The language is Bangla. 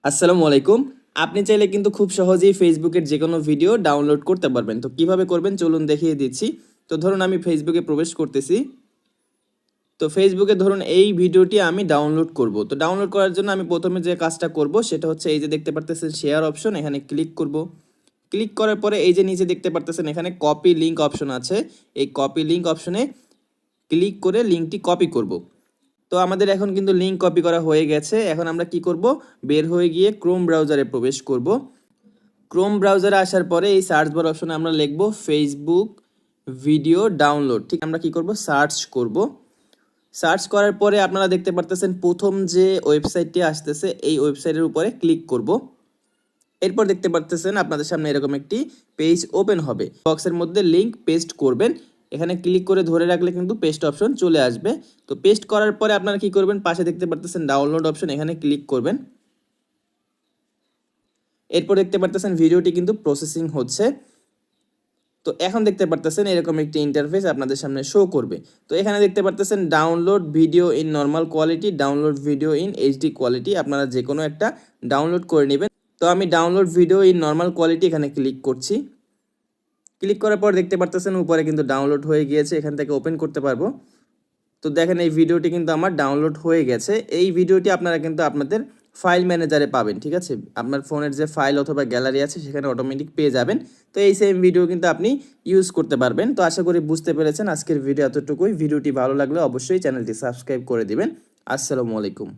আসসালামু আলাইকুম। আপনি চাইলে কিন্তু খুব সহজেই ফেসবুকের যেকোনো ভিডিও ডাউনলোড করতে পারবেন। তো কিভাবে করবেন চলুন দেখিয়ে দিচ্ছি। তো ধরুন আমি ফেসবুকে প্রবেশ করতেছি। তো ফেসবুকে ধরুন এই ভিডিওটি আমি ডাউনলোড করব। তো ডাউনলোড করার জন্য আমি প্রথমে যে কাজটা করব সেটা হচ্ছে এই যে দেখতে পারতেছেন শেয়ার অপশন, এখানে ক্লিক করব। ক্লিক করার পরে এই যে নিচে দেখতে পারতেছেন এখানে কপি লিংক অপশন আছে। এই কপি লিংক অপশনে ক্লিক করে লিংকটি কপি করব। তো আমাদের এখন কিন্তু লিংক কপি করা হয়ে গেছে। এখন আমরা কি করব, বের হয়ে গিয়ে ক্রোম ব্রাউজারে প্রবেশ করব। ক্রোম ব্রাউজারে আসার পরে এই সার্চ বার অপশনে আমরা লিখব ফেসবুক ভিডিও ডাউনলোড। ঠিক আমরা কি করব, সার্চ করব। সার্চ করার পরে আপনারা দেখতে পারতেছেন প্রথম যে ওয়েবসাইটটি আসতেছে এই ওয়েবসাইটের উপরে ক্লিক করব। এরপর দেখতে পারতেছেন আপনাদের সামনে এরকম একটি পেজ ওপেন হবে। বক্সের মধ্যে লিংক পেস্ট করবেন। এখানে ক্লিক করে ধরে রাখলে কিন্তু পেস্ট অপশন চলে আসবে। তো পেস্ট করার পরে আপনারা কি করবেন, পাশে দেখতে পারতেছেন ডাউনলোড অপশন, এখানে ক্লিক করবেন। এরপর দেখতে পারতেছেন ভিডিওটি কিন্তু প্রসেসিং হচ্ছে। তো এখন দেখতে পারতেছেন এরকম একটি ইন্টারফেস আপনাদের সামনে শো করবে। তো এখানে দেখতে পারতেছেন download video in normal quality, download video in HD quality, আপনারা যে কোনো একটা ডাউনলোড করে নেবেন। তো আমি download video in normal quality এখানে ক্লিক করছি। ক্লিক করার পর দেখতে পারতেছেন উপরে কিন্তু ডাউনলোড হয়ে গিয়েছে, এখান থেকে ওপেন করতে পারবো। তো দেখেন এই ভিডিওটি কিন্তু আমার ডাউনলোড হয়ে গেছে। এই ভিডিওটি আপনারা কিন্তু আপনাদের ফাইল ম্যানেজারে পাবেন, ঠিক আছে? আপনার ফোনের যে ফাইল অথবা গ্যালারি আছে সেখানে অটোমেটিক পেয়ে যাবেন। তো এই সেম ভিডিও কিন্তু আপনি ইউজ করতে পারবেন। তো আশা করি বুঝতে পেরেছেন। আজকের ভিডিও এতটুকুই। ভিডিওটি ভালো লাগলে অবশ্যই চ্যানেলটি সাবস্ক্রাইব করে দিবেন। আসসালামু আলাইকুম।